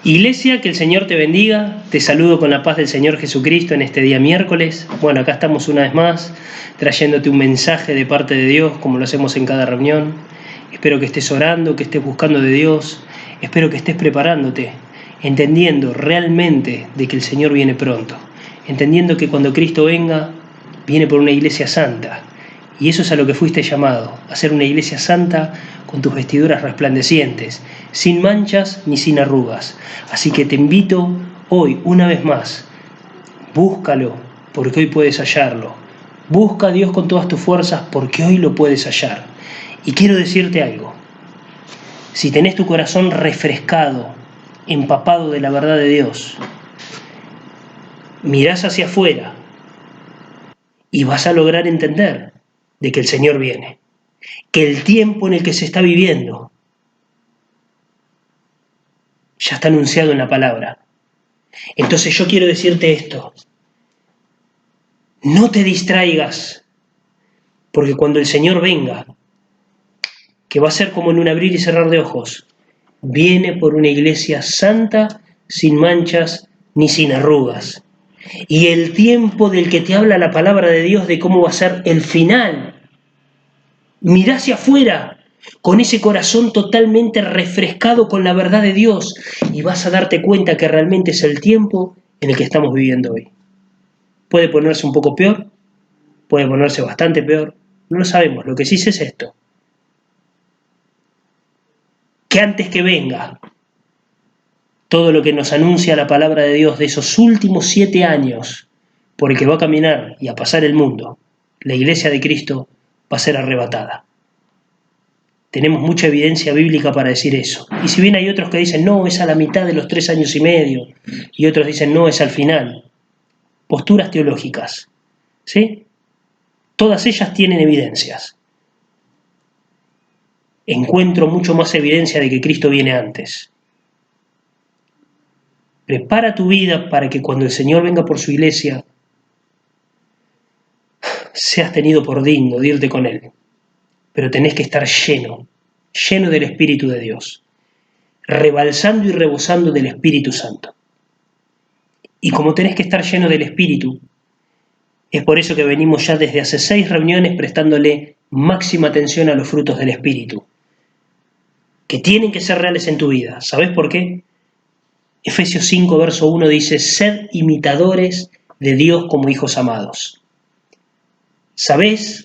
Iglesia, que el Señor te bendiga. Te saludo con la paz del Señor Jesucristo en este día miércoles. Bueno, acá estamos una vez más trayéndote un mensaje de parte de Dios, como lo hacemos en cada reunión. Espero que estés orando, que estés buscando de Dios. Espero que estés preparándote, entendiendo realmente de que el Señor viene pronto. Entendiendo que cuando Cristo venga, viene por una iglesia santa. Y eso es a lo que fuiste llamado, a ser una iglesia santa con tus vestiduras resplandecientes, sin manchas ni sin arrugas. Así que te invito hoy, una vez más, búscalo, porque hoy puedes hallarlo. Busca a Dios con todas tus fuerzas, porque hoy lo puedes hallar. Y quiero decirte algo. Si tenés tu corazón refrescado, empapado de la verdad de Dios, mirás hacia afuera y vas a lograr entender de que el Señor viene, que el tiempo en el que se está viviendo ya está anunciado en la palabra. Entonces yo quiero decirte esto: no te distraigas, porque cuando el Señor venga, que va a ser como en un abrir y cerrar de ojos, viene por una iglesia santa, sin manchas ni sin arrugas. Y el tiempo del que te habla la palabra de Dios, de cómo va a ser el final, mirá hacia afuera, con ese corazón totalmente refrescado con la verdad de Dios, y vas a darte cuenta que realmente es el tiempo en el que estamos viviendo hoy. Puede ponerse un poco peor, puede ponerse bastante peor, no lo sabemos. Lo que sí sé es esto: que antes que venga todo lo que nos anuncia la palabra de Dios de esos últimos 7 años por el que va a caminar y a pasar el mundo, la iglesia de Cristo va a ser arrebatada. Tenemos mucha evidencia bíblica para decir eso. Y si bien hay otros que dicen, no, es a la mitad de los 3 años y medio, y otros dicen, no, es al final. Posturas teológicas, ¿sí? Todas ellas tienen evidencias. Encuentro mucho más evidencia de que Cristo viene antes. Prepara tu vida para que cuando el Señor venga por su iglesia, seas tenido por digno de irte con Él. Pero tenés que estar lleno del Espíritu de Dios, rebalsando y rebosando del Espíritu Santo. Y como tenés que estar lleno del Espíritu, es por eso que venimos ya desde hace 6 reuniones prestándole máxima atención a los frutos del Espíritu, que tienen que ser reales en tu vida. ¿Sabés por qué? Efesios 5, verso 1 dice, sed imitadores de Dios como hijos amados. ¿Sabés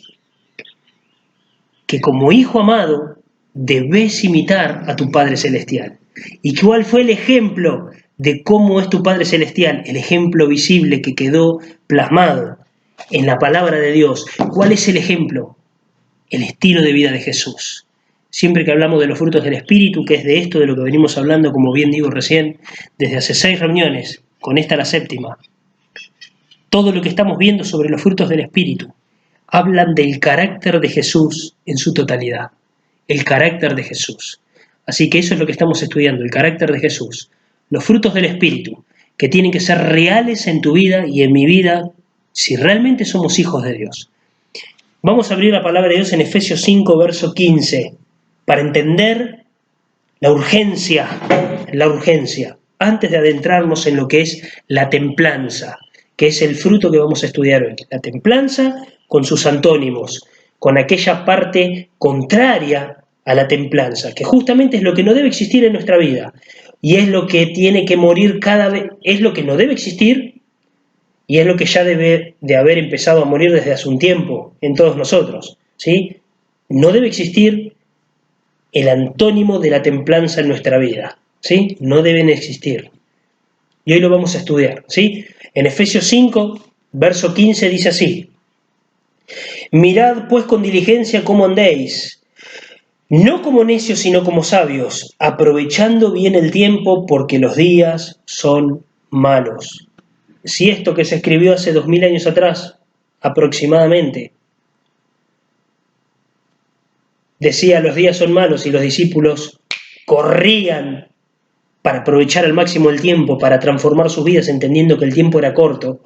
que como hijo amado debes imitar a tu Padre Celestial? ¿Y cuál fue el ejemplo de cómo es tu Padre Celestial? El ejemplo visible que quedó plasmado en la palabra de Dios. ¿Cuál es el ejemplo? El estilo de vida de Jesús. Siempre que hablamos de los frutos del Espíritu, que es de esto de lo que venimos hablando, como bien digo recién, desde hace 6 reuniones, con esta la 7ª, todo lo que estamos viendo sobre los frutos del Espíritu hablan del carácter de Jesús en su totalidad. El carácter de Jesús. Así que eso es lo que estamos estudiando, el carácter de Jesús. Los frutos del Espíritu, que tienen que ser reales en tu vida y en mi vida, si realmente somos hijos de Dios. Vamos a abrir la palabra de Dios en Efesios 5, verso 15, para entender la urgencia, antes de adentrarnos en lo que es la templanza, que es el fruto que vamos a estudiar hoy. La templanza con sus antónimos, con aquella parte contraria a la templanza, que justamente es lo que no debe existir en nuestra vida, y es lo que tiene que morir cada vez, es lo que no debe existir, y es lo que ya debe de haber empezado a morir desde hace un tiempo en todos nosotros, ¿sí? No debe existir el antónimo de la templanza en nuestra vida, ¿sí? No deben existir. Y hoy lo vamos a estudiar, ¿sí? En Efesios 5, verso 15 dice así: mirad pues con diligencia cómo andéis, no como necios sino como sabios, aprovechando bien el tiempo porque los días son malos. Si esto que se escribió hace 2000 años atrás, aproximadamente, decía los días son malos y los discípulos corrían para aprovechar al máximo el tiempo, para transformar sus vidas entendiendo que el tiempo era corto,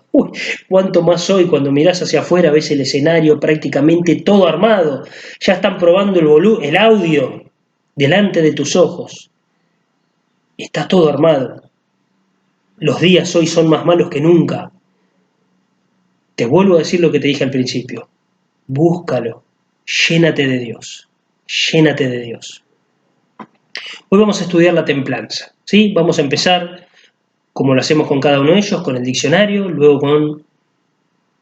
cuánto más hoy cuando mirás hacia afuera ves el escenario prácticamente todo armado, ya están probando el audio delante de tus ojos. Está todo armado. Los días hoy son más malos que nunca. Te vuelvo a decir lo que te dije al principio. Búscalo. Llénate de Dios. Llénate de Dios. Hoy vamos a estudiar la templanza, ¿sí? Vamos a empezar, como lo hacemos con cada uno de ellos, con el diccionario, luego con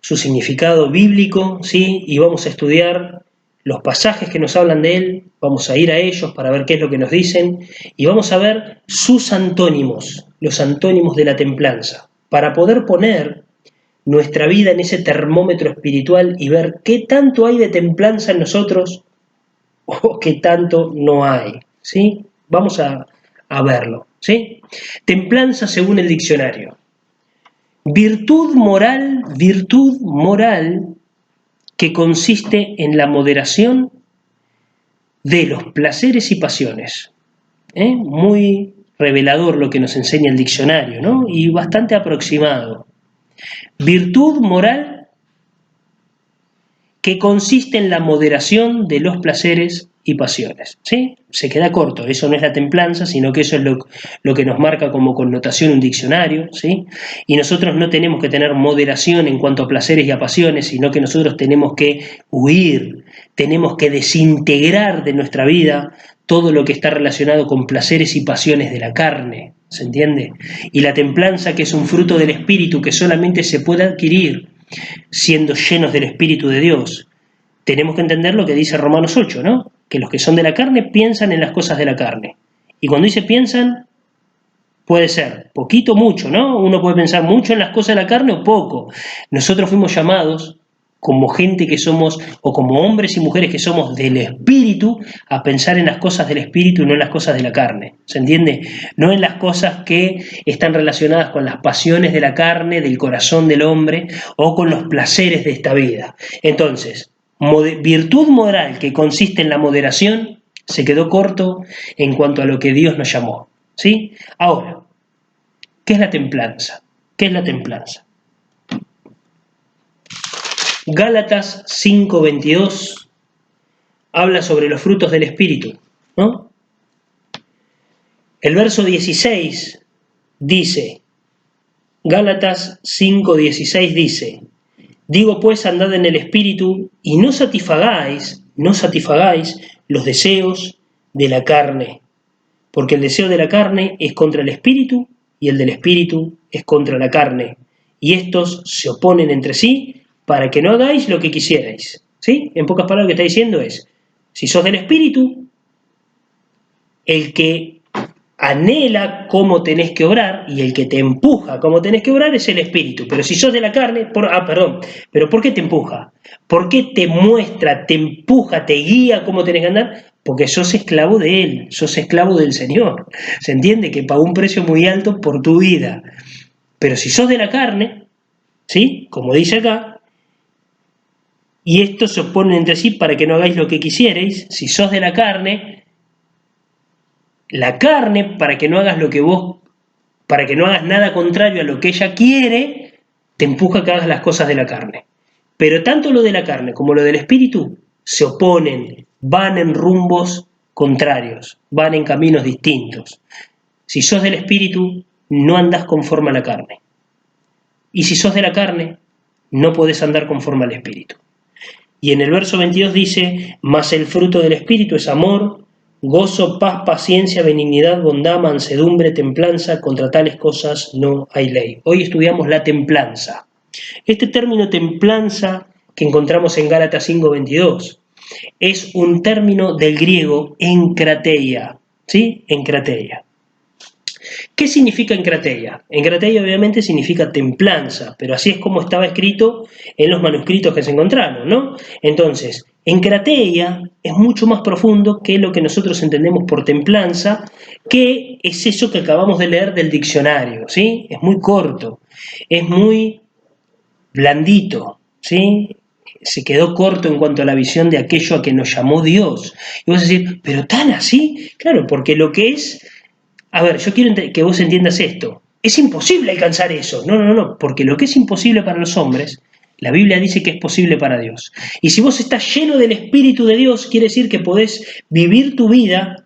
su significado bíblico, ¿sí? Y vamos a estudiar los pasajes que nos hablan de él, vamos a ir a ellos para ver qué es lo que nos dicen, y vamos a ver sus antónimos, los antónimos de la templanza, para poder poner nuestra vida en ese termómetro espiritual y ver qué tanto hay de templanza en nosotros o qué tanto no hay, ¿sí? Vamos a verlo, ¿sí? Templanza según el diccionario. Virtud moral que consiste en la moderación de los placeres y pasiones. Muy revelador lo que nos enseña el diccionario, ¿no? Y bastante aproximado. Virtud moral que consiste en la moderación de los placeres y pasiones, ¿sí? Se queda corto, eso no es la templanza, sino que eso es lo que nos marca como connotación un diccionario, ¿sí? Y nosotros no tenemos que tener moderación en cuanto a placeres y a pasiones, sino que nosotros tenemos que huir, tenemos que desintegrar de nuestra vida todo lo que está relacionado con placeres y pasiones de la carne, ¿se entiende? Y la templanza, que es un fruto del Espíritu que solamente se puede adquirir siendo llenos del Espíritu de Dios. Tenemos que entender lo que dice Romanos 8, ¿no? Que los que son de la carne piensan en las cosas de la carne. Y cuando dice piensan, puede ser poquito o mucho, ¿no? Uno puede pensar mucho en las cosas de la carne o poco. Nosotros fuimos llamados, como gente que somos, o como hombres y mujeres que somos del Espíritu, a pensar en las cosas del Espíritu y no en las cosas de la carne. ¿Se entiende? No en las cosas que están relacionadas con las pasiones de la carne, del corazón del hombre, o con los placeres de esta vida. Entonces, virtud moral que consiste en la moderación se quedó corto en cuanto a lo que Dios nos llamó, ¿sí? Ahora, ¿qué es la templanza? ¿Qué es la templanza? Gálatas 5:22 habla sobre los frutos del Espíritu, ¿no? El verso 16 dice, Gálatas 5:16 dice, digo pues andad en el Espíritu y no satisfagáis los deseos de la carne, porque el deseo de la carne es contra el Espíritu y el del Espíritu es contra la carne, y estos se oponen entre sí para que no hagáis lo que quisierais, ¿sí? En pocas palabras lo que está diciendo es, si sos del Espíritu, el que anhela cómo tenés que obrar y el que te empuja cómo tenés que obrar es el Espíritu. Pero si sos de la carne, pero ¿por qué te empuja? ¿Por qué te muestra, te empuja, te guía cómo tenés que andar? Porque sos esclavo de Él, sos esclavo del Señor. ¿Se entiende? Que pagó un precio muy alto por tu vida. Pero si sos de la carne, ¿sí? Como dice acá, y estos se oponen entre sí para que no hagáis lo que quisierais, si sos de la carne, para que no hagas lo que vos, para que no hagas nada contrario a lo que ella quiere, te empuja a que hagas las cosas de la carne. Pero tanto lo de la carne como lo del espíritu se oponen, van en rumbos contrarios, van en caminos distintos. Si sos del espíritu, no andás conforme a la carne. Y si sos de la carne, no podés andar conforme al espíritu. Y en el verso 22 dice, mas el fruto del espíritu es amor, gozo, paz, paciencia, benignidad, bondad, mansedumbre, templanza, contra tales cosas no hay ley. Hoy estudiamos la templanza. Este término templanza que encontramos en Gálatas 5:22 es un término del griego enkrateia, ¿sí? Enkrateia. ¿Qué significa enkrateia? Enkrateia obviamente significa templanza, pero así es como estaba escrito en los manuscritos que se encontraron, ¿no? Entonces, enkrateia es mucho más profundo que lo que nosotros entendemos por templanza, que es eso que acabamos de leer del diccionario, ¿sí? Es muy corto, es muy blandito, ¿sí? Se quedó corto en cuanto a la visión de aquello a que nos llamó Dios. Y vos decís, ¿pero tan así? Claro, porque lo que es... A ver, yo quiero que vos entiendas esto. Es imposible alcanzar eso. No, porque lo que es imposible para los hombres, la Biblia dice que es posible para Dios. Y si vos estás lleno del Espíritu de Dios, quiere decir que podés vivir tu vida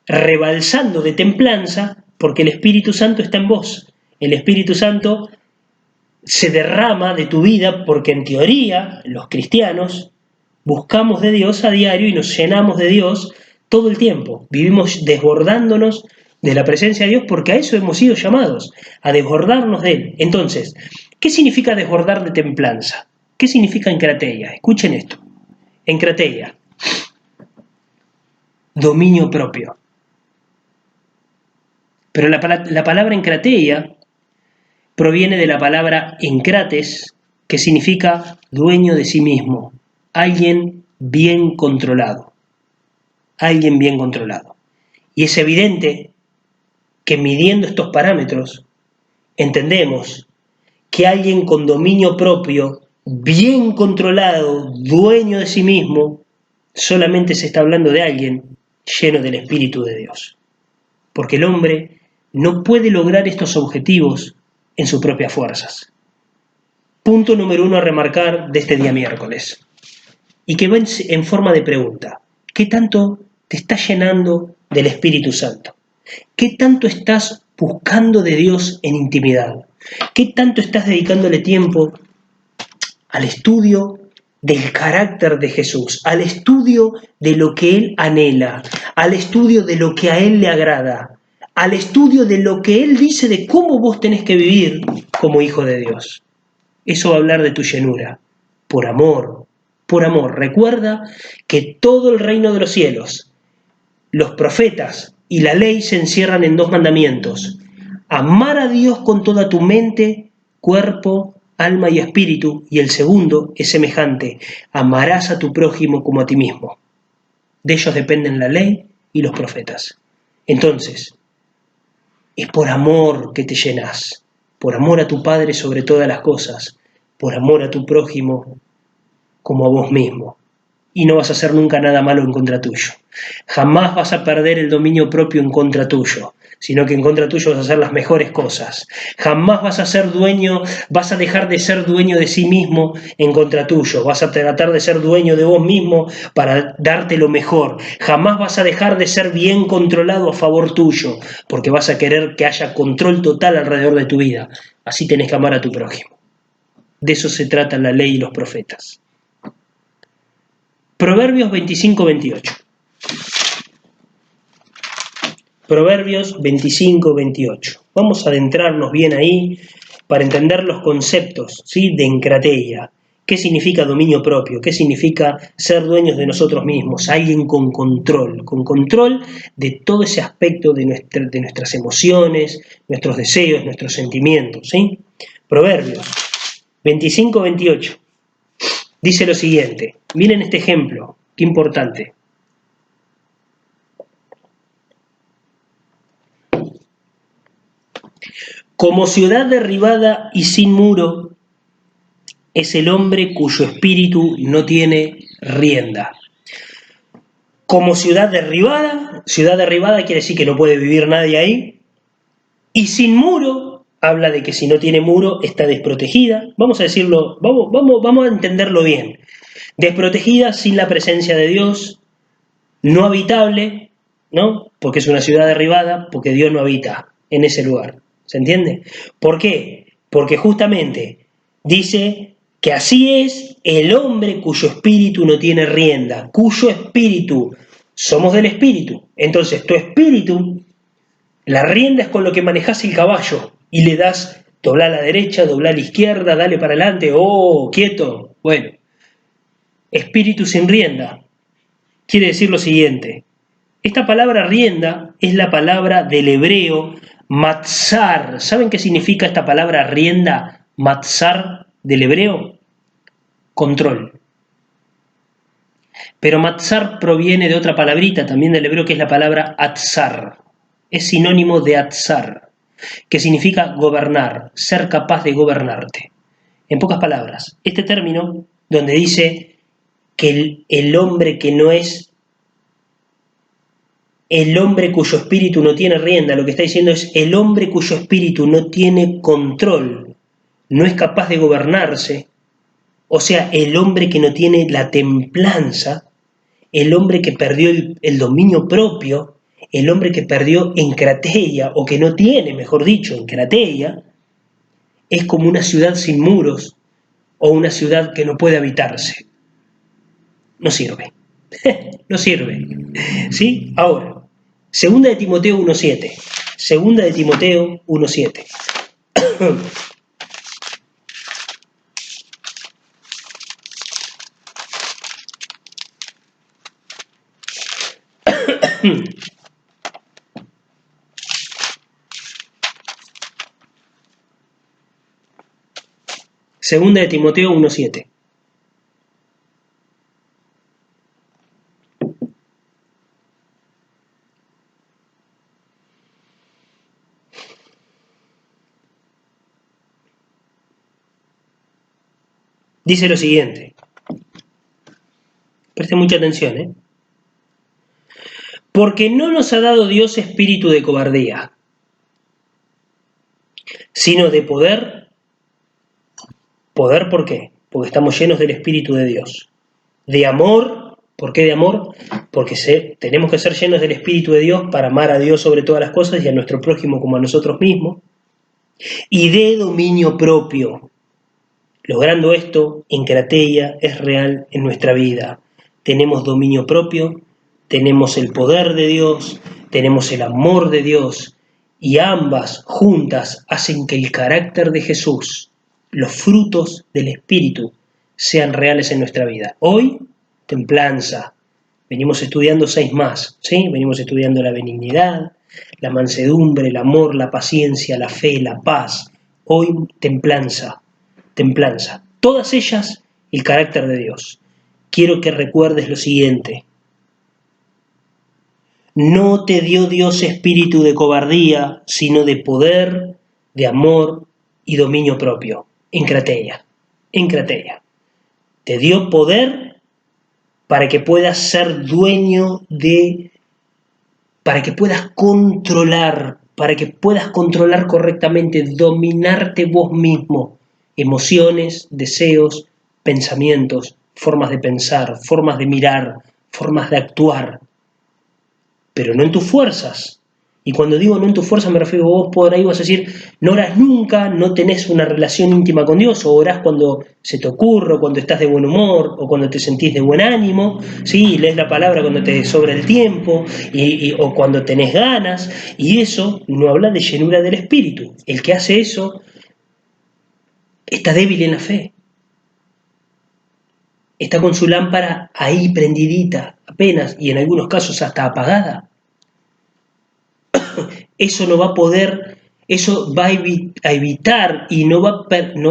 rebalsando de templanza, porque el Espíritu Santo está en vos. El Espíritu Santo se derrama de tu vida porque en teoría los cristianos buscamos de Dios a diario y nos llenamos de Dios todo el tiempo. Vivimos desbordándonos de la presencia de Dios porque a eso hemos sido llamados, a desbordarnos de Él. Entonces, ¿qué significa desbordar de templanza? ¿Qué significa encrateia? Escuchen esto. Encrateia, dominio propio. Pero la palabra encrateia proviene de la palabra encrates, que significa dueño de sí mismo, alguien bien controlado, alguien bien controlado. Y es evidente que midiendo estos parámetros, entendemos que alguien con dominio propio, bien controlado, dueño de sí mismo, solamente se está hablando de alguien lleno del Espíritu de Dios. Porque el hombre no puede lograr estos objetivos en sus propias fuerzas. Punto número 1 a remarcar de este día miércoles, y que va en forma de pregunta. ¿Qué tanto te está llenando del Espíritu Santo? ¿Qué tanto estás buscando de Dios en intimidad? ¿Qué tanto estás dedicándole tiempo al estudio del carácter de Jesús, al estudio de lo que Él anhela, al estudio de lo que a Él le agrada, al estudio de lo que Él dice de cómo vos tenés que vivir como hijo de Dios? Eso va a hablar de tu llenura, por amor, por amor. Recuerda que todo el reino de los cielos, los profetas y la ley se encierran en 2 mandamientos: amar a Dios con toda tu mente, cuerpo, alma y espíritu, y el segundo es semejante: amarás a tu prójimo como a ti mismo. De ellos dependen la ley y los profetas. Entonces, es por amor que te llenas, por amor a tu Padre sobre todas las cosas, por amor a tu prójimo como a vos mismo. Y no vas a hacer nunca nada malo en contra tuyo. Jamás vas a perder el dominio propio en contra tuyo, sino que en contra tuyo vas a hacer las mejores cosas. Jamás vas a dejar de ser dueño de sí mismo en contra tuyo. Vas a tratar de ser dueño de vos mismo para darte lo mejor. Jamás vas a dejar de ser bien controlado a favor tuyo, porque vas a querer que haya control total alrededor de tu vida. Así tenés que amar a tu prójimo. De eso se trata la ley y los profetas. Proverbios 25-28. Proverbios 25-28. Vamos a adentrarnos bien ahí para entender los conceptos, ¿sí?, de encrateia. ¿Qué significa dominio propio? ¿Qué significa ser dueños de nosotros mismos? Alguien con control de todo ese aspecto de nuestras emociones, nuestros deseos, nuestros sentimientos, ¿sí? Proverbios 25-28. Dice lo siguiente, miren este ejemplo, qué importante. Como ciudad derribada y sin muro es el hombre cuyo espíritu no tiene rienda. Como ciudad derribada quiere decir que no puede vivir nadie ahí, y sin muro habla de que si no tiene muro está desprotegida. Vamos a decirlo, vamos a entenderlo bien. Desprotegida, sin la presencia de Dios, no habitable, ¿no? Porque es una ciudad derribada, porque Dios no habita en ese lugar. ¿Se entiende? ¿Por qué? Porque justamente dice que así es el hombre cuyo espíritu no tiene rienda, cuyo espíritu, somos del espíritu. Entonces, tu espíritu, la rienda es con lo que manejas el caballo y le das, dobla a la derecha, dobla a la izquierda, dale para adelante, quieto. Bueno, espíritu sin rienda quiere decir lo siguiente. Esta palabra rienda es la palabra del hebreo matzar. ¿Saben qué significa esta palabra rienda, matzar, del hebreo? Control. Pero matzar proviene de otra palabrita también del hebreo, que es la palabra atzar. Es sinónimo de atzar, que significa gobernar, ser capaz de gobernarte. En pocas palabras, este término, donde dice que el hombre que no es el hombre cuyo espíritu no tiene rienda, lo que está diciendo es el hombre cuyo espíritu no tiene control, no es capaz de gobernarse, o sea, el hombre que no tiene la templanza, el hombre que perdió el dominio propio, el hombre que perdió encrateia, o que no tiene, mejor dicho, encrateia, es como una ciudad sin muros o una ciudad que no puede habitarse. No sirve. No sirve. ¿Sí? Ahora, segunda de Timoteo 1.7. Segunda de Timoteo 1.7. Segunda de Timoteo 1.7. Dice lo siguiente. Preste mucha atención, ¿eh? Porque no nos ha dado Dios espíritu de cobardía, sino de poder. ¿Poder por qué? Porque estamos llenos del Espíritu de Dios. De amor. ¿Por qué de amor? Porque tenemos que ser llenos del Espíritu de Dios para amar a Dios sobre todas las cosas y a nuestro prójimo como a nosotros mismos. Y de dominio propio. Logrando esto, encrateia es real en nuestra vida. Tenemos dominio propio, tenemos el poder de Dios, tenemos el amor de Dios, y ambas juntas hacen que el carácter de Jesús, los frutos del Espíritu, sean reales en nuestra vida. Hoy, templanza. Venimos estudiando 6 más, ¿sí? Venimos estudiando la benignidad, la mansedumbre, el amor, la paciencia, la fe, la paz. Hoy, templanza. Templanza. Todas ellas, el carácter de Dios. Quiero que recuerdes lo siguiente. No te dio Dios espíritu de cobardía, sino de poder, de amor y dominio propio. Encrateia. Encrateia. Te dio poder para que puedas ser dueño de, para que puedas controlar correctamente, dominarte vos mismo, emociones, deseos, pensamientos, formas de pensar, formas de mirar, formas de actuar, pero no en tus fuerzas. Y cuando digo no en tus fuerzas me refiero a vos por ahí vas a decir, no orás nunca, no tenés una relación íntima con Dios, o orás cuando se te ocurre, o cuando estás de buen humor, o cuando te sentís de buen ánimo, ¿sí? Y lees la palabra cuando te sobra el tiempo, o cuando tenés ganas, y eso no habla de llenura del Espíritu. El que hace eso está débil en la fe. Está con su lámpara ahí prendidita, apenas, y en algunos casos hasta apagada. Eso no va a poder, eso va a evitar y no va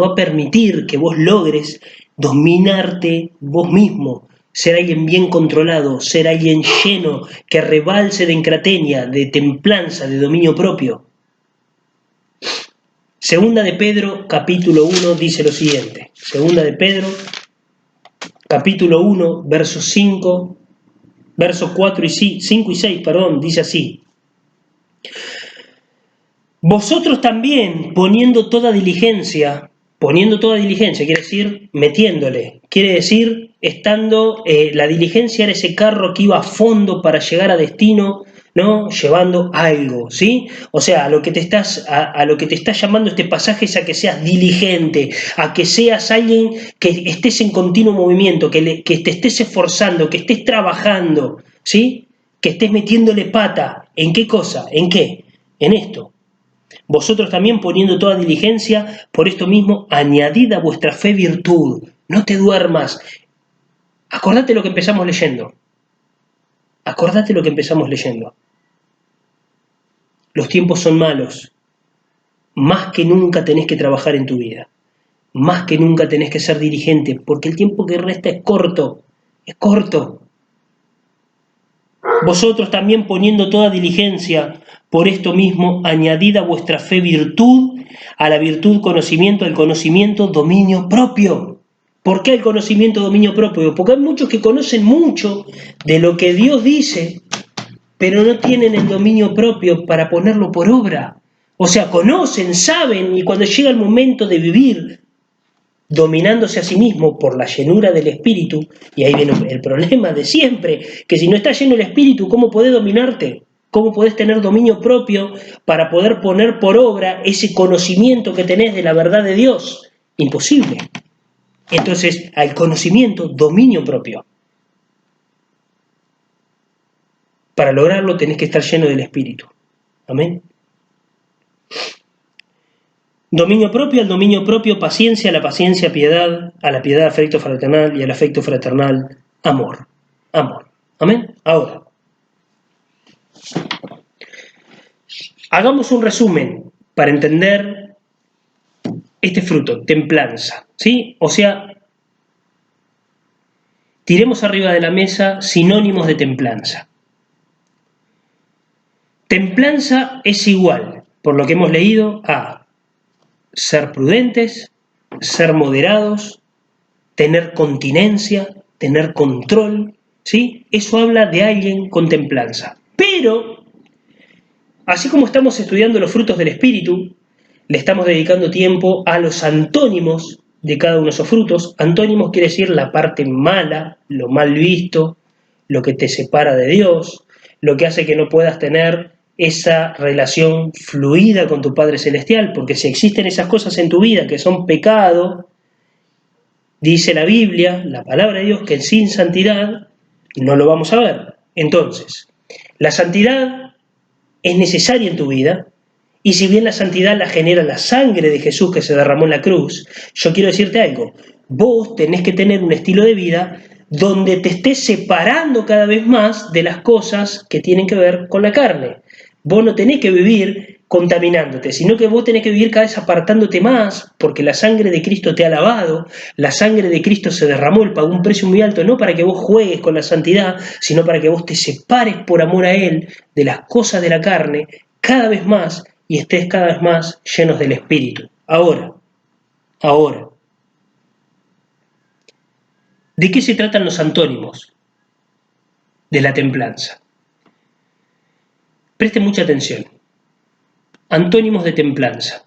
a permitir que vos logres dominarte vos mismo, ser alguien bien controlado, ser alguien lleno, que rebalse de encrateia, de templanza, de dominio propio. Segunda de Pedro, capítulo 1, dice lo siguiente. Segunda de Pedro, capítulo 1, versos 5, versos 4 y 5 y 6, dice así. Vosotros también, poniendo toda diligencia, quiere decir metiéndole, quiere decir estando, la diligencia era ese carro que iba a fondo para llegar a destino, ¿no? Llevando algo, ¿sí? O sea, a lo que te está llamando este pasaje es a que seas diligente, a que seas alguien que estés en continuo movimiento, que te estés esforzando, que estés trabajando, ¿sí? Que estés metiéndole pata. ¿En qué cosa? ¿En qué? En esto. Vosotros también poniendo toda diligencia, por esto mismo, añadid a vuestra fe virtud. No te duermas. Acordate lo que empezamos leyendo. Los tiempos son malos. Más que nunca tenés que trabajar en tu vida. Más que nunca tenés que ser dirigente, porque el tiempo que resta es corto. Es corto. Vosotros también poniendo toda diligencia, por esto mismo, añadid a vuestra fe virtud, a la virtud conocimiento, al conocimiento dominio propio. ¿Por qué el conocimiento dominio propio? Porque hay muchos que conocen mucho de lo que Dios dice, pero no tienen el dominio propio para ponerlo por obra. O sea, conocen, saben, y cuando llega el momento de vivir dominándose a sí mismo por la llenura del Espíritu, y ahí viene el problema de siempre, que si no estás lleno del Espíritu, ¿cómo podés dominarte? ¿Cómo podés tener dominio propio para poder poner por obra ese conocimiento que tenés de la verdad de Dios? Imposible. Entonces, al conocimiento, dominio propio. Para lograrlo tenés que estar lleno del Espíritu. Amén. Dominio propio, al dominio propio, paciencia, a la paciencia, piedad, a la piedad, afecto fraternal, y al afecto fraternal, amor. Amor. Amén. Ahora, hagamos un resumen para entender este fruto, templanza, ¿sí? O sea, tiremos arriba de la mesa sinónimos de templanza. Templanza es igual, por lo que hemos leído, a ser prudentes, ser moderados, tener continencia, tener control, ¿sí? Eso habla de alguien con templanza. Pero, así como estamos estudiando los frutos del Espíritu, le estamos dedicando tiempo a los antónimos de cada uno de esos frutos. Antónimos quiere decir la parte mala, lo mal visto, lo que te separa de Dios, lo que hace que no puedas tener esa relación fluida con tu Padre Celestial, porque si existen esas cosas en tu vida que son pecado, dice la Biblia, la palabra de Dios, que sin santidad no lo vamos a ver. Entonces, la santidad es necesaria en tu vida, y si bien la santidad la genera la sangre de Jesús que se derramó en la cruz, yo quiero decirte algo, vos tenés que tener un estilo de vida donde te estés separando cada vez más de las cosas que tienen que ver con la carne. Vos no tenés que vivir contaminándote, sino que vos tenés que vivir cada vez apartándote más, porque la sangre de Cristo te ha lavado, la sangre de Cristo se derramó, Él pagó un precio muy alto, no para que vos juegues con la santidad, sino para que vos te separes por amor a Él de las cosas de la carne, cada vez más, y estés cada vez más llenos del Espíritu. Ahora, ¿de qué se tratan los antónimos de la templanza? Presten mucha atención. Antónimos de templanza,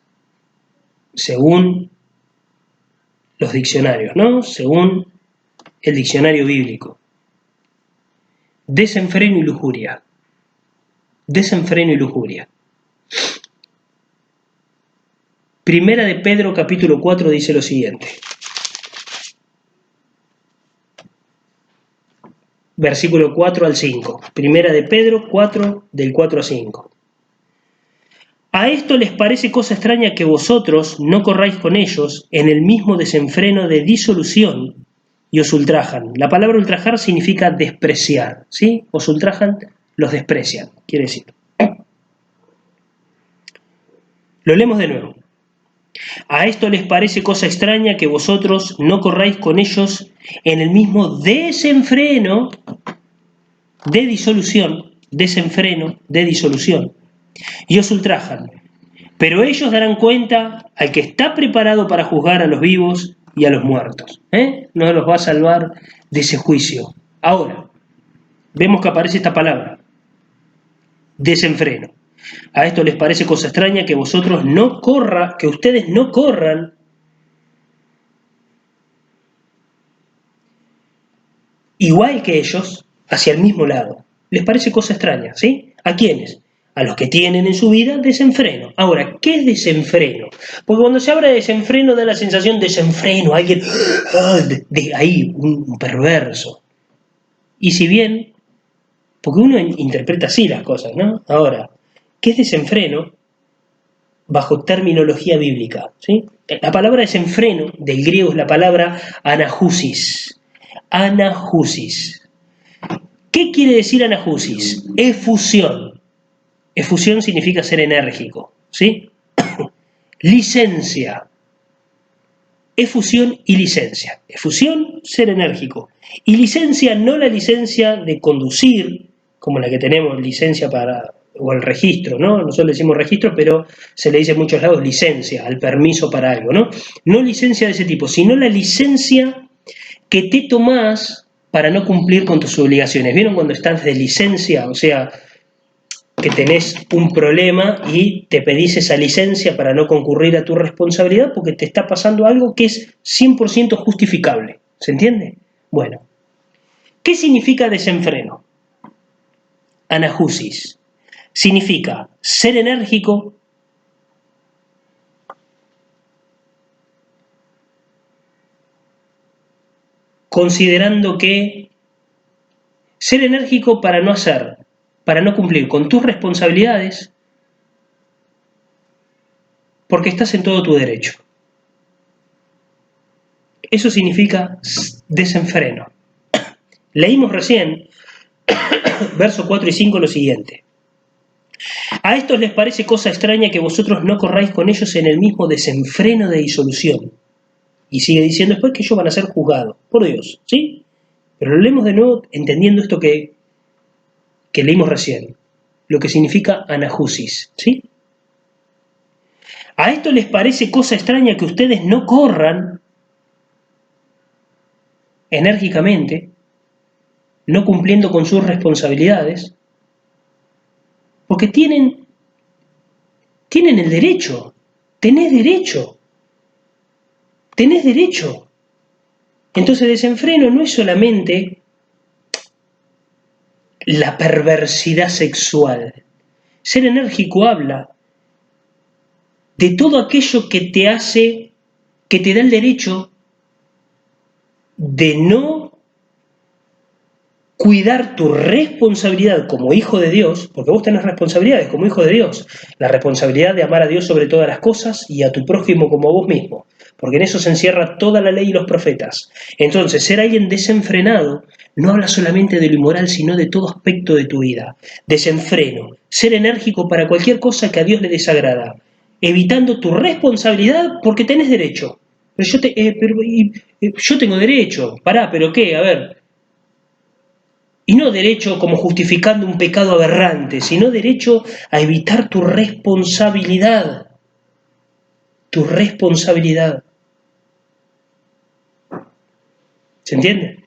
según los diccionarios, ¿no? Según el diccionario bíblico. Desenfreno y lujuria. Desenfreno y lujuria. Primera de Pedro capítulo 4 dice lo siguiente. Versículo 4 al 5. Primera de Pedro 4, del 4 a 5. A esto les parece cosa extraña que vosotros no corráis con ellos en el mismo desenfreno de disolución y os ultrajan. La palabra ultrajar significa despreciar, ¿sí? Os ultrajan, los desprecian, quiere decir. Lo leemos de nuevo. A esto les parece cosa extraña que vosotros no corráis con ellos en el mismo desenfreno de disolución, y os ultrajan. Pero ellos darán cuenta al que está preparado para juzgar a los vivos y a los muertos. No los va a salvar de ese juicio. Ahora, vemos que aparece esta palabra, desenfreno. A esto les parece cosa extraña que que ustedes no corran igual que ellos hacia el mismo lado. Les parece cosa extraña, ¿sí? ¿A quiénes? A los que tienen en su vida desenfreno. Ahora, ¿qué es desenfreno? Porque cuando se habla de desenfreno da la sensación de desenfreno, alguien ahí, un perverso. Y si bien, porque uno interpreta así las cosas, ¿no? Ahora, ¿qué es desenfreno? Bajo terminología bíblica, ¿sí? La palabra desenfreno del griego es la palabra anahusis. Anahusis. ¿Qué quiere decir anahusis? Efusión. Efusión significa ser enérgico, ¿sí? Licencia. Efusión y licencia. Efusión, ser enérgico. Y licencia, no la licencia de conducir, como la que tenemos, licencia o el registro, ¿no? Nosotros le decimos registro, pero se le dice en muchos lados licencia, al permiso para algo, ¿no? No licencia de ese tipo, sino la licencia que te tomás para no cumplir con tus obligaciones. ¿Vieron cuando estás de licencia? O sea, que tenés un problema y te pedís esa licencia para no concurrir a tu responsabilidad porque te está pasando algo que es 100% justificable. ¿Se entiende? Bueno, ¿qué significa desenfreno? Anahusis. significa ser enérgico, considerando que ser enérgico para no cumplir con tus responsabilidades, porque estás en todo tu derecho. Eso significa desenfreno. Leímos recién, versos 4 y 5, lo siguiente. A estos les parece cosa extraña que vosotros no corráis con ellos en el mismo desenfreno de disolución. Y sigue diciendo después que ellos van a ser juzgados por Dios, ¿sí? Pero lo leemos de nuevo entendiendo esto que leímos recién, lo que significa anajusis, ¿sí? A esto les parece cosa extraña que ustedes no corran enérgicamente, no cumpliendo con sus responsabilidades, porque tienen el derecho, tenés derecho. Entonces desenfreno no es solamente la perversidad sexual. Ser enérgico habla de todo aquello que te hace, que te da el derecho de no cuidar tu responsabilidad como hijo de Dios, porque vos tenés responsabilidades como hijo de Dios, la responsabilidad de amar a Dios sobre todas las cosas y a tu prójimo como a vos mismo, porque en eso se encierra toda la ley y los profetas. Entonces, ser alguien desenfrenado no habla solamente de lo inmoral, sino de todo aspecto de tu vida. Desenfreno, ser enérgico para cualquier cosa que a Dios le desagrada, evitando tu responsabilidad porque tenés derecho. Pero yo tengo derecho, pará, pero ¿qué? A ver, y no derecho como justificando un pecado aberrante, sino derecho a evitar tu responsabilidad. Tu responsabilidad. ¿Se entiende?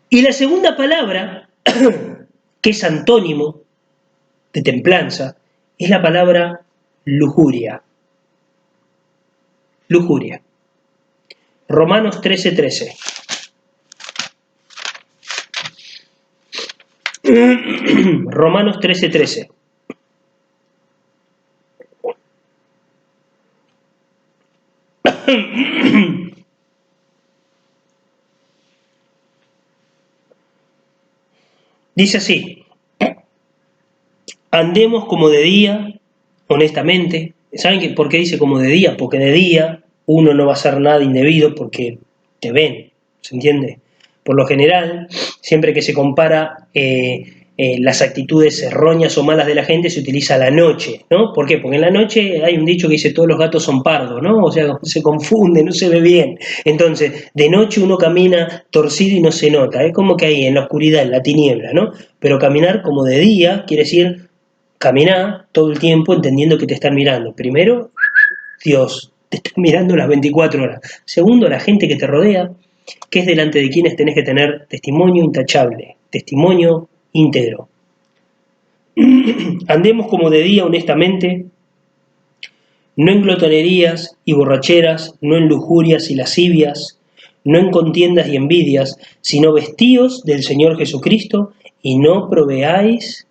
Y la segunda palabra, que es antónimo de templanza, es la palabra lujuria. Lujuria. Romanos 13:13. Romanos 13:13. Dice así: andemos como de día, honestamente. ¿Saben por qué dice como de día? Porque de día uno no va a hacer nada indebido porque te ven, ¿se entiende? Por lo general, siempre que se compara las actitudes erróneas o malas de la gente, se utiliza la noche, ¿no? ¿Por qué? Porque en la noche hay un dicho que dice todos los gatos son pardos, ¿no? O sea, se confunde, no se ve bien. Entonces, de noche uno camina torcido y no se nota, es como que ahí, en la oscuridad, en la tiniebla, ¿no? Pero caminar como de día quiere decir caminar todo el tiempo entendiendo que te están mirando. Primero, Dios, te está mirando las 24 horas. Segundo, la gente que te rodea, que es delante de quienes tenés que tener testimonio intachable, testimonio íntegro. Andemos como de día honestamente, no en glotonerías y borracheras, no en lujurias y lascivias, no en contiendas y envidias, sino vestíos del Señor Jesucristo y no proveáis,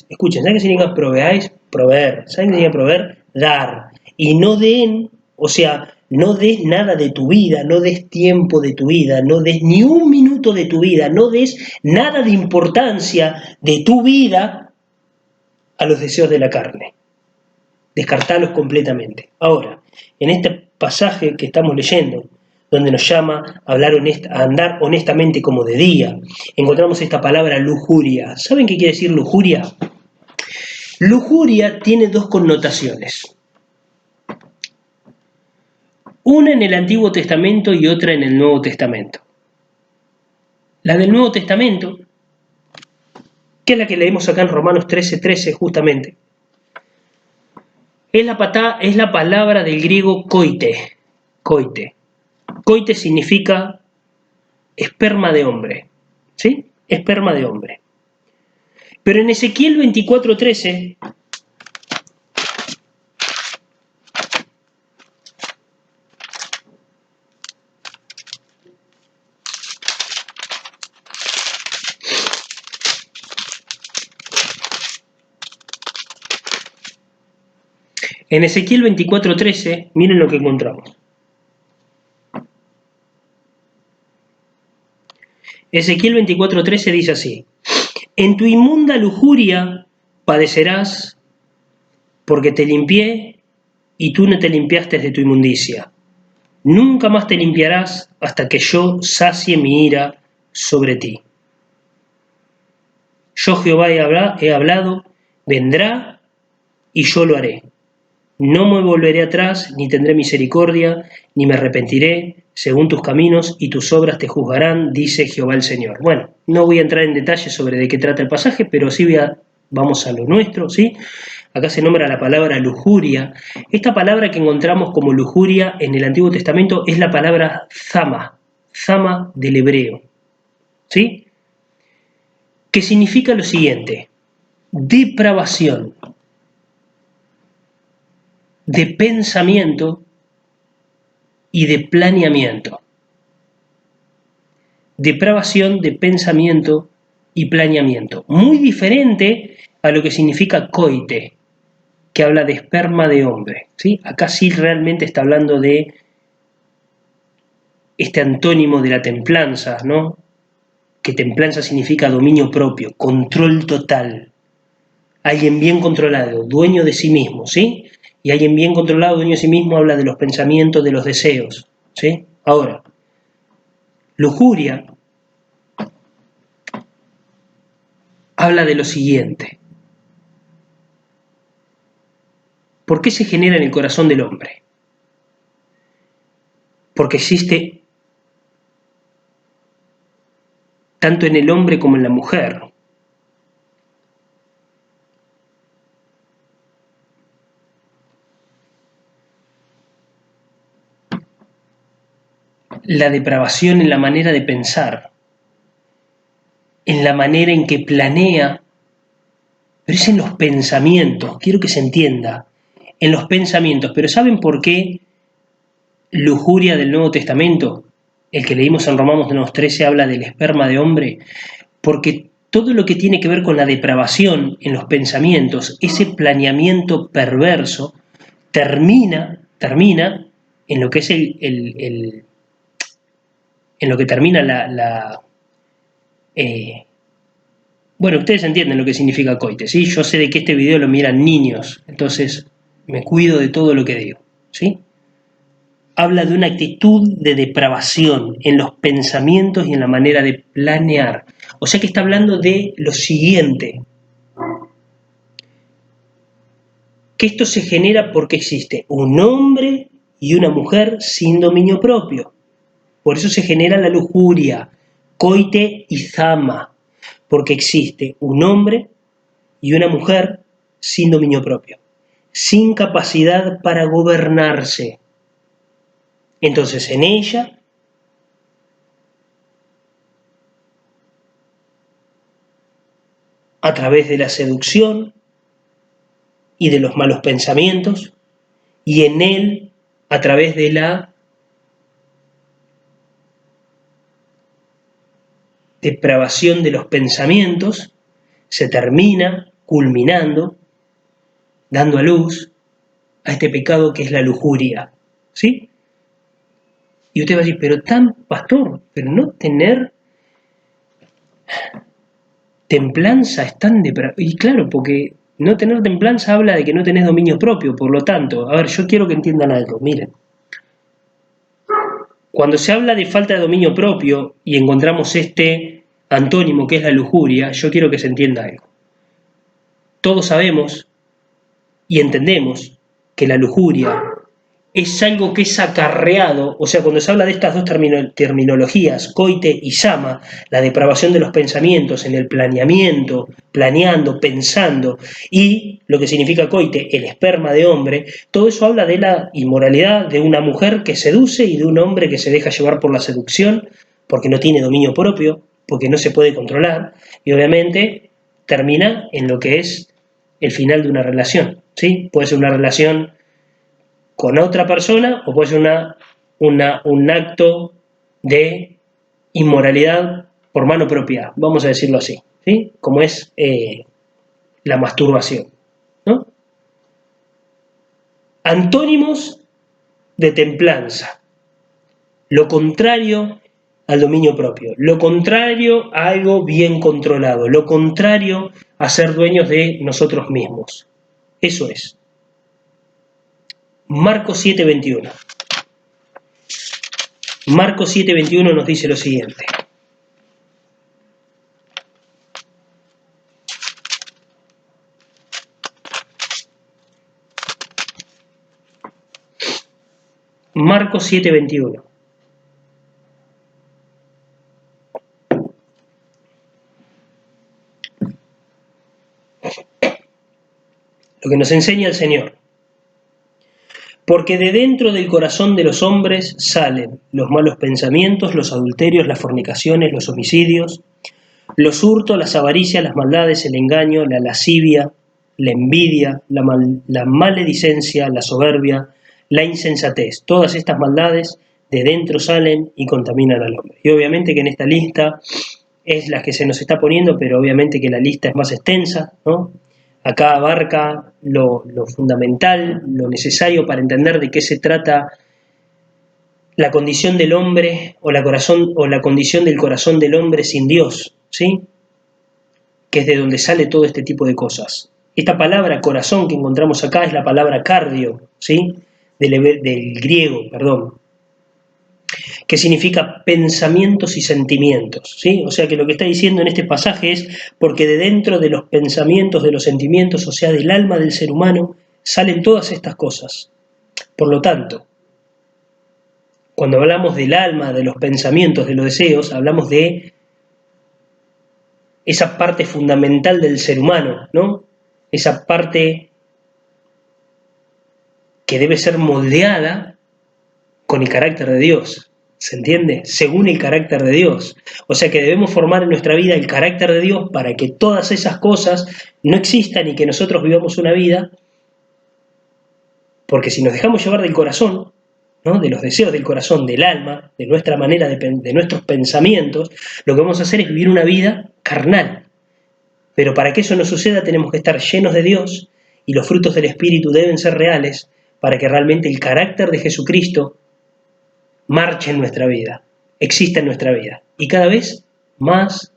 escuchen, ¿saben qué significa proveáis? Proveer. ¿Saben qué significa proveer? Dar. Y no den, o sea, no des nada de tu vida, no des tiempo de tu vida, no des ni un minuto de tu vida, no des nada de importancia de tu vida a los deseos de la carne. Descartarlos completamente. Ahora, en este pasaje que estamos leyendo, donde nos llama a andar honestamente como de día, encontramos esta palabra lujuria. ¿Saben qué quiere decir lujuria? Lujuria tiene dos connotaciones. Una en el Antiguo Testamento y otra en el Nuevo Testamento. La del Nuevo Testamento, que es la que leemos acá en Romanos 13:13 justamente, es la palabra del griego koite. Koite. Koite significa esperma de hombre, ¿sí? Esperma de hombre. Pero en Ezequiel 24:13, En Ezequiel 24:13, miren lo que encontramos. Ezequiel 24:13 dice así: en tu inmunda lujuria padecerás, porque te limpié y tú no te limpiaste de tu inmundicia. Nunca más te limpiarás hasta que yo sacie mi ira sobre ti. Yo Jehová he hablado, vendrá y yo lo haré. No me volveré atrás, ni tendré misericordia, ni me arrepentiré, según tus caminos y tus obras te juzgarán, dice Jehová el Señor. Bueno, no voy a entrar en detalle sobre de qué trata el pasaje, pero sí vamos a lo nuestro, ¿sí? Acá se nombra la palabra lujuria. Esta palabra que encontramos como lujuria en el Antiguo Testamento es la palabra zama del hebreo, ¿sí? Que significa lo siguiente: depravación de pensamiento y de planeamiento. Depravación de pensamiento y planeamiento. Muy diferente a lo que significa coite, que habla de esperma de hombre, ¿sí? Acá sí realmente está hablando de este antónimo de la templanza, ¿no? Que templanza significa dominio propio, control total. Alguien bien controlado, dueño de sí mismo, ¿sí? Y alguien bien controlado, dueño de sí mismo, habla de los pensamientos, de los deseos, ¿sí? Ahora, lujuria habla de lo siguiente. ¿Por qué se genera en el corazón del hombre? Porque existe, tanto en el hombre como en la mujer, la depravación en la manera de pensar, en la manera en que planea, pero es en los pensamientos, quiero que se entienda, en los pensamientos. Pero ¿saben por qué lujuria del Nuevo Testamento? El que leímos en Romanos 13 habla del esperma de hombre, porque todo lo que tiene que ver con la depravación en los pensamientos, ese planeamiento perverso, termina en lo que es en lo que termina bueno, ustedes entienden lo que significa coite, ¿sí? Yo sé de que este video lo miran niños, entonces me cuido de todo lo que digo, ¿sí? Habla de una actitud de depravación en los pensamientos y en la manera de planear. O sea que está hablando de lo siguiente, que esto se genera porque existe un hombre y una mujer sin dominio propio. Por eso se genera la lujuria, coite y zama, porque existe un hombre y una mujer sin dominio propio, sin capacidad para gobernarse. Entonces, en ella, a través de la seducción y de los malos pensamientos, y en él, a través de la depravación de los pensamientos, se termina culminando, dando a luz a este pecado que es la lujuria, ¿sí? Y usted va a decir, pero pastor, pero no tener templanza es tan depravado. Y claro, porque no tener templanza habla de que no tenés dominio propio, por lo tanto, a ver, yo quiero que entiendan algo, miren. Cuando se habla de falta de dominio propio y encontramos este antónimo que es la lujuria, yo quiero que se entienda algo. Todos sabemos y entendemos que la lujuria es algo que es acarreado, o sea, cuando se habla de estas dos terminologías, coite y zama, la depravación de los pensamientos en el planeamiento, planeando, pensando, y lo que significa coite, el esperma de hombre, todo eso habla de la inmoralidad de una mujer que seduce y de un hombre que se deja llevar por la seducción, porque no tiene dominio propio, porque no se puede controlar, y obviamente termina en lo que es el final de una relación, ¿sí? Puede ser una relación con otra persona o puede ser un acto de inmoralidad por mano propia, vamos a decirlo así, ¿sí? Como es la masturbación, ¿no? Antónimos de templanza. Lo contrario al dominio propio. Lo contrario a algo bien controlado. Lo contrario a ser dueños de nosotros mismos. Eso es. Marcos 7:21. Marcos 7:21 nos dice lo siguiente. Marcos 7:21. Lo que nos enseña el Señor. Porque de dentro del corazón de los hombres salen los malos pensamientos, los adulterios, las fornicaciones, los homicidios, los hurtos, las avaricias, las maldades, el engaño, la lascivia, la envidia, la maledicencia, la soberbia, la insensatez. Todas estas maldades de dentro salen y contaminan al hombre. Y obviamente que en esta lista es la que se nos está poniendo, pero obviamente que la lista es más extensa, ¿no? Acá abarca lo fundamental, lo necesario para entender de qué se trata la condición del hombre o la condición del corazón del hombre sin Dios, ¿sí? Que es de donde sale todo este tipo de cosas. Esta palabra corazón que encontramos acá es la palabra cardio, ¿sí? Del griego, que significa pensamientos y sentimientos, ¿sí? O sea que lo que está diciendo en este pasaje es porque de dentro de los pensamientos, de los sentimientos, o sea, del alma del ser humano, salen todas estas cosas. Por lo tanto, cuando hablamos del alma, de los pensamientos, de los deseos, hablamos de esa parte fundamental del ser humano, ¿no? Esa parte que debe ser moldeada con el carácter de Dios. ¿Se entiende? Según el carácter de Dios. O sea que debemos formar en nuestra vida el carácter de Dios para que todas esas cosas no existan y que nosotros vivamos una vida, porque si nos dejamos llevar del corazón, ¿no? De los deseos del corazón, del alma, de nuestra manera, de nuestros pensamientos, lo que vamos a hacer es vivir una vida carnal. Pero para que eso no suceda tenemos que estar llenos de Dios y los frutos del Espíritu deben ser reales para que realmente el carácter de Jesucristo marche en nuestra vida, exista en nuestra vida. Y cada vez más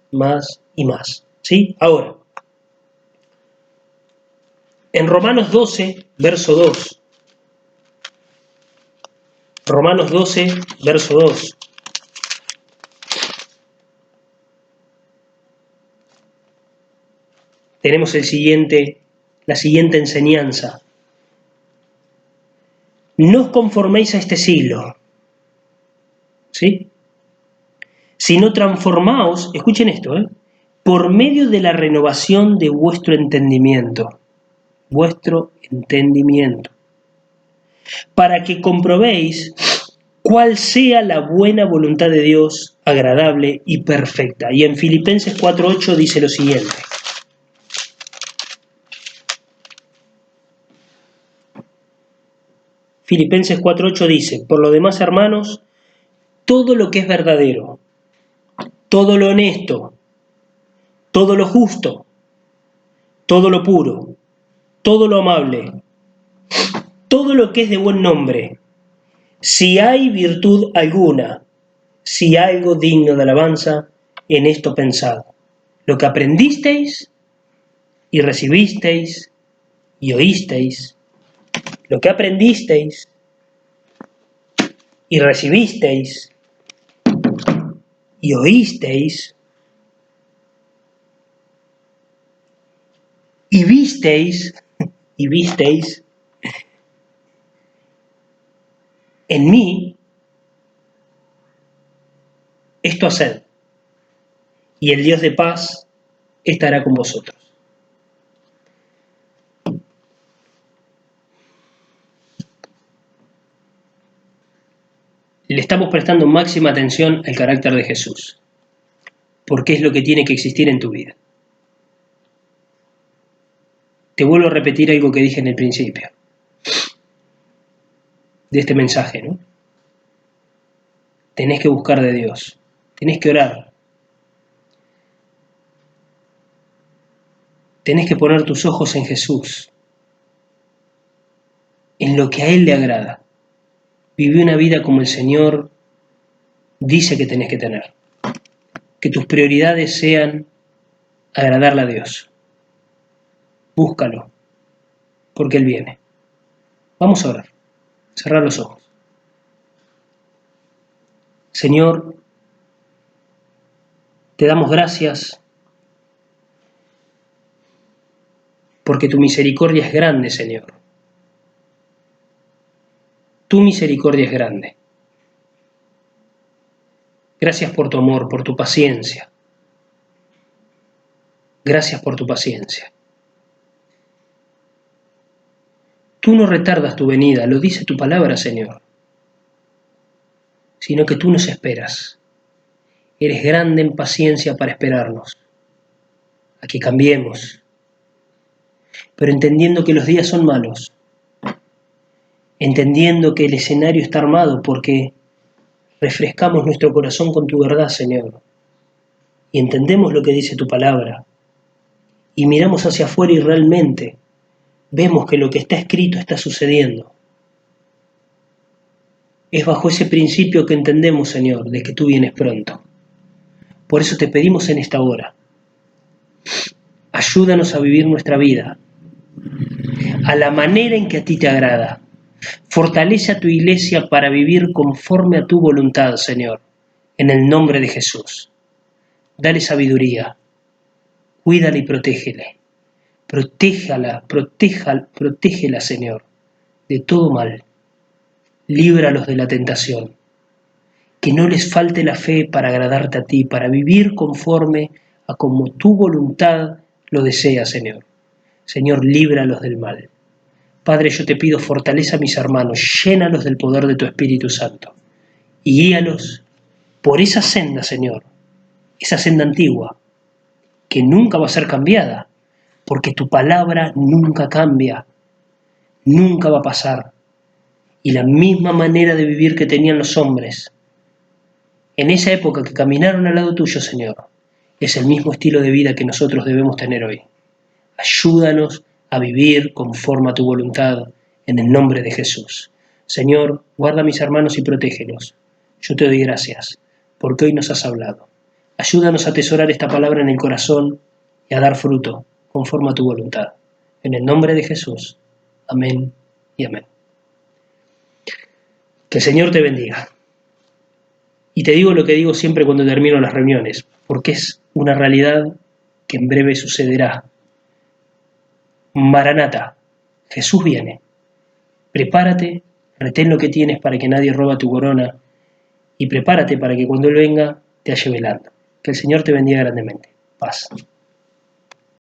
y más. ¿Sí? Ahora, en Romanos 12, verso 2. Romanos 12, verso 2. Tenemos la siguiente enseñanza. No os conforméis a este siglo, ¿sí? Sino transformaos, escuchen esto, por medio de la renovación de vuestro entendimiento, para que comprobéis cuál sea la buena voluntad de Dios, agradable y perfecta. Y en Filipenses 4:8 dice lo siguiente. Filipenses 4:8 dice, por lo demás, hermanos, todo lo que es verdadero, todo lo honesto, todo lo justo, todo lo puro, todo lo amable, todo lo que es de buen nombre, si hay virtud alguna, si algo digno de alabanza, en esto pensad. Lo que aprendisteis y recibisteis y oísteis, lo que aprendisteis y recibisteis y oísteis y visteis en mí, esto haced, y el Dios de paz estará con vosotros. Le estamos prestando máxima atención al carácter de Jesús, porque es lo que tiene que existir en tu vida. Te vuelvo a repetir algo que dije en el principio de este mensaje, ¿no? Tenés que buscar de Dios, tenés que orar, tenés que poner tus ojos en Jesús. en lo que a Él le agrada. Viví una vida como el Señor dice que tenés que tener. Que tus prioridades sean agradarle a Dios. Búscalo, porque Él viene. Vamos a orar. Cerrar los ojos. Señor, te damos gracias porque tu misericordia es grande, Señor. Tu misericordia es grande. Gracias por tu amor, por tu paciencia. Gracias por tu paciencia. Tú no retardas tu venida, lo dice tu palabra, Señor, sino que tú nos esperas. Eres grande en paciencia para esperarnos, a que cambiemos, pero entendiendo que los días son malos, entendiendo que el escenario está armado porque refrescamos nuestro corazón con tu verdad, Señor, y entendemos lo que dice tu palabra, y miramos hacia afuera y realmente vemos que lo que está escrito está sucediendo. Es bajo ese principio que entendemos, Señor, de que tú vienes pronto. Por eso te pedimos en esta hora, ayúdanos a vivir nuestra vida a la manera en que a ti te agrada. Fortalece a tu iglesia para vivir conforme a tu voluntad, Señor, en el nombre de Jesús. Dale sabiduría, cuídala y protégela. Protégela, Señor, de todo mal. Líbralos de la tentación. Que no les falte la fe para agradarte a ti, para vivir conforme a como tu voluntad lo desea, Señor. Señor, líbralos del mal. Padre, yo te pido, fortaleza a mis hermanos, llénalos del poder de tu Espíritu Santo y guíalos por esa senda, Señor, esa senda antigua, que nunca va a ser cambiada, porque tu palabra nunca cambia, nunca va a pasar. Y la misma manera de vivir que tenían los hombres en esa época que caminaron al lado tuyo, Señor, es el mismo estilo de vida que nosotros debemos tener hoy. Ayúdanos a vivir conforme a tu voluntad, en el nombre de Jesús. Señor, guarda a mis hermanos y protégelos. Yo te doy gracias, porque hoy nos has hablado. Ayúdanos a atesorar esta palabra en el corazón y a dar fruto, conforme a tu voluntad. En el nombre de Jesús. Amén y amén. Que el Señor te bendiga. Y te digo lo que digo siempre cuando termino las reuniones, porque es una realidad que en breve sucederá. Maranata, Jesús viene. Prepárate, retén lo que tienes para que nadie roba tu corona y prepárate para que cuando Él venga te halle velando. Que el Señor te bendiga grandemente. Paz.